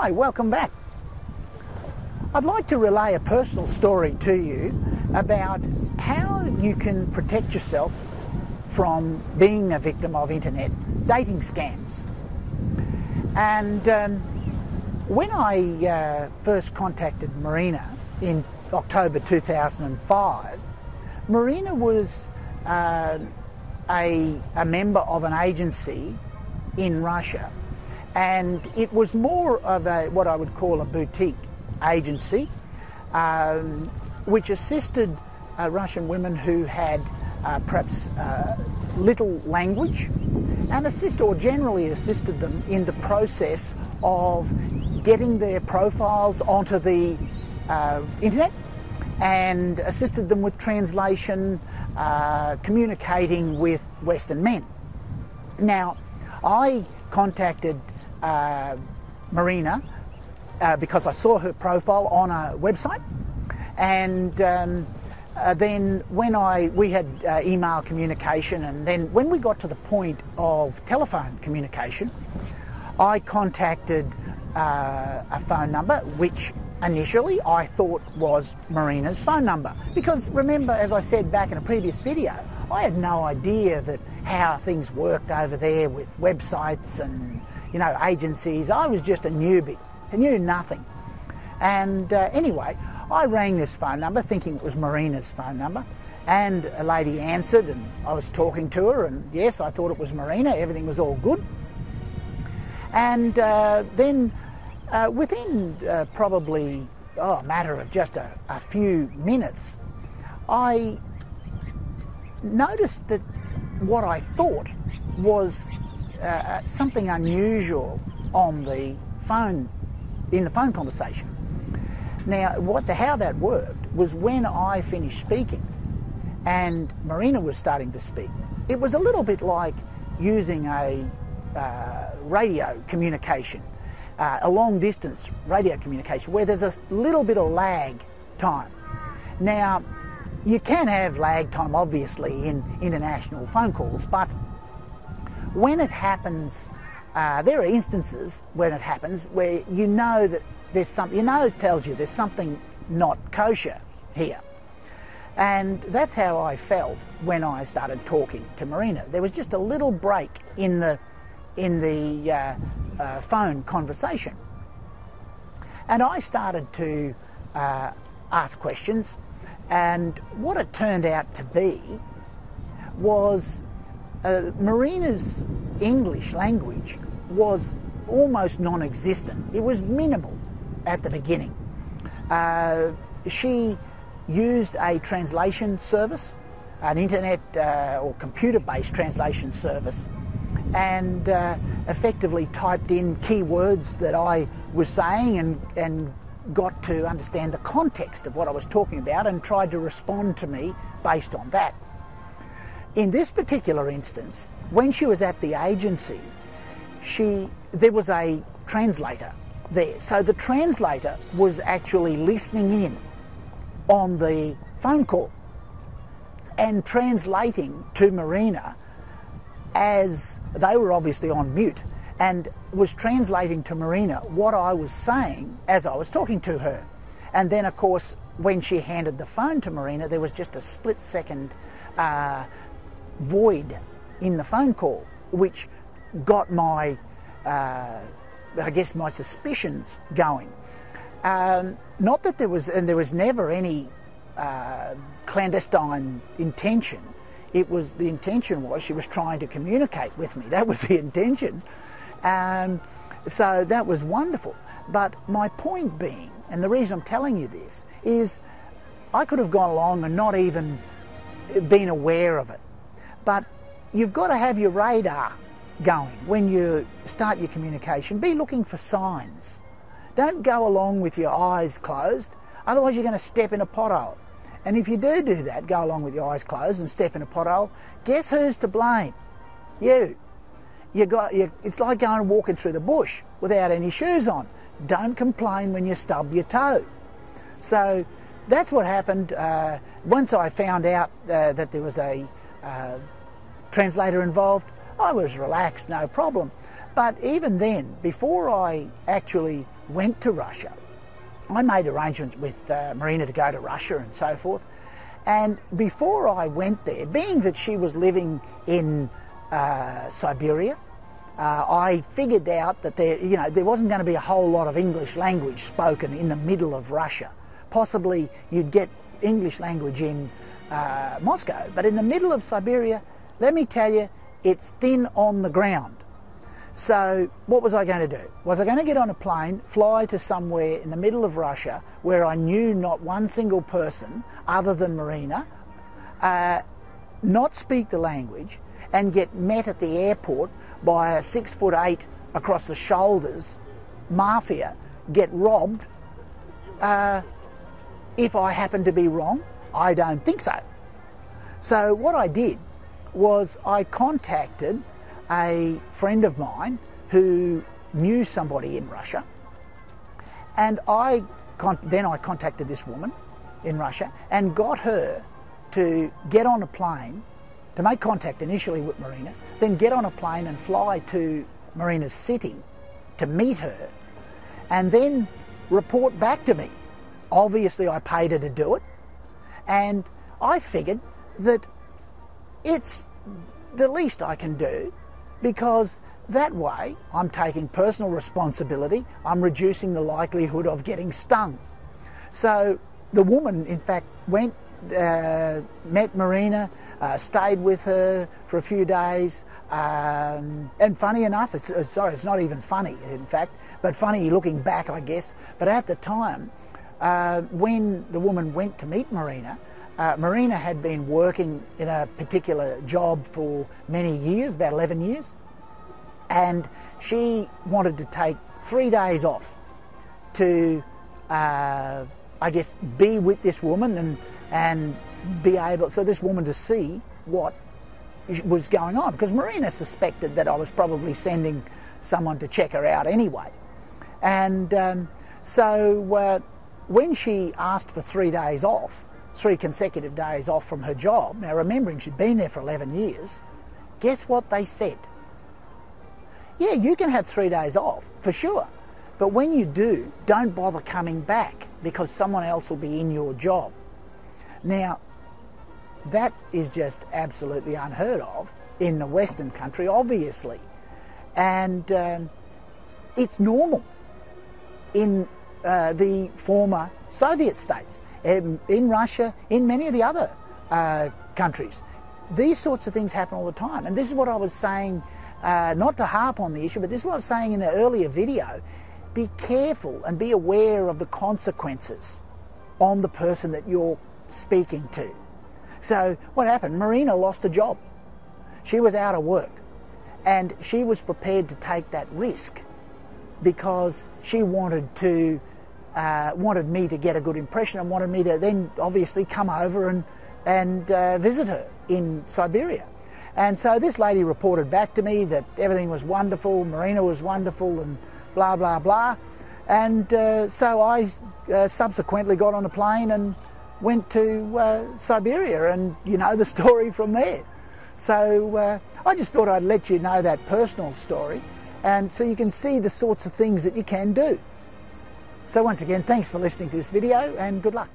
Hi, welcome back. I'd like to relay a personal story to you about how you can protect yourself from being a victim of internet dating scams. And when I first contacted Marina in October 2005, Marina was a member of an agency in Russia, and it was more of what I would call a boutique agency, which assisted Russian women who had perhaps little language, and generally assisted them in the process of getting their profiles onto the internet, and assisted them with translation, communicating with Western men. Now, I contacted Marina because I saw her profile on a website, and then when we had email communication, and then when we got to the point of telephone communication, I contacted a phone number which initially I thought was Marina's phone number, because remember, as I said back in a previous video, I had no idea that how things worked over there with websites and, you know, agencies. I was just a newbie. I knew nothing. And anyway, I rang this phone number thinking it was Marina's phone number, and a lady answered, and I was talking to her, and yes, I thought it was Marina. Everything was all good. And then within probably a matter of just a few minutes, I noticed that what I thought was something unusual on the phone, in the phone conversation. Now, how that worked was when I finished speaking and Marina was starting to speak, it was a little bit like using a radio communication, a long distance radio communication, where there's a little bit of lag time. Now, you can have lag time obviously in international phone calls, but when it happens, there are instances when it happens where you know that there's something, your nose tells you there's something not kosher here. And that's how I felt when I started talking to Marina. There was just a little break in the phone conversation. And I started to ask questions, and what it turned out to be was Marina's English language was almost non-existent. It was minimal at the beginning. She used a translation service, an internet or computer-based translation service, and effectively typed in keywords that I was saying and got to understand the context of what I was talking about, and tried to respond to me based on that. In this particular instance, when she was at the agency, there was a translator there. So the translator was actually listening in on the phone call and translating to Marina, as they were obviously on mute, and was translating to Marina what I was saying as I was talking to her. And then, of course, when she handed the phone to Marina, there was just a split-second void in the phone call, which got my, I guess, my suspicions going. Not that there was never any clandestine intention. The intention was she was trying to communicate with me. That was the intention. So that was wonderful. But my point being, and the reason I'm telling you this, is I could have gone along and not even been aware of it. But you've got to have your radar going when you start your communication. Be looking for signs. Don't go along with your eyes closed, otherwise you're going to step in a pothole. And if you do that, go along with your eyes closed and step in a pothole, guess who's to blame? You. It's like going and walking through the bush without any shoes on. Don't complain when you stub your toe. So that's what happened. Once I found out that there was a translator involved, I was relaxed, no problem. But even then, before I actually went to Russia, I made arrangements with Marina to go to Russia and so forth. And before I went there, being that she was living in Siberia, I figured out that there wasn't going to be a whole lot of English language spoken in the middle of Russia. Possibly you'd get English language in Moscow, but in the middle of Siberia, let me tell you, it's thin on the ground. So what was I going to do? Was I going to get on a plane, fly to somewhere in the middle of Russia where I knew not one single person other than Marina, not speak the language, and get met at the airport by a 6'8" across the shoulders mafia, get robbed? If I happen to be wrong, I don't think so. So what I did was I contacted a friend of mine who knew somebody in Russia, and then I contacted this woman in Russia and got her to get on a plane, to make contact initially with Marina, then get on a plane and fly to Marina's city to meet her, and then report back to me. Obviously I paid her to do it, and I figured that it's the least I can do, because that way I'm taking personal responsibility, I'm reducing the likelihood of getting stung. So the woman in fact went, met Marina, stayed with her for a few days, and funny enough, it's not even funny in fact, but funny looking back I guess, but at the time when the woman went to meet Marina, Marina had been working in a particular job for many years, about 11 years, and she wanted to take 3 days off to, I guess, be with this woman and be able for this woman to see what was going on, because Marina suspected that I was probably sending someone to check her out anyway. And so when she asked for 3 days off, 3 consecutive days off from her job, now remembering she'd been there for 11 years, guess what they said? Yeah, you can have 3 days off, for sure, but when you do, don't bother coming back, because someone else will be in your job. Now, that is just absolutely unheard of in the Western country, obviously, and it's normal in the former Soviet states, in Russia, in many of the other countries. These sorts of things happen all the time, and this is what I was saying, not to harp on the issue, but this is what I was saying in the earlier video. Be careful and be aware of the consequences on the person that you're speaking to. So what happened? Marina lost a job. She was out of work, and she was prepared to take that risk because she wanted me to get a good impression and wanted me to then obviously come over and visit her in Siberia. And so this lady reported back to me that everything was wonderful, Marina was wonderful, and blah blah blah. And so I subsequently got on a plane and went to Siberia, and you know the story from there. So I just thought I'd let you know that personal story, and so you can see the sorts of things that you can do. So once again, thanks for listening to this video, and good luck.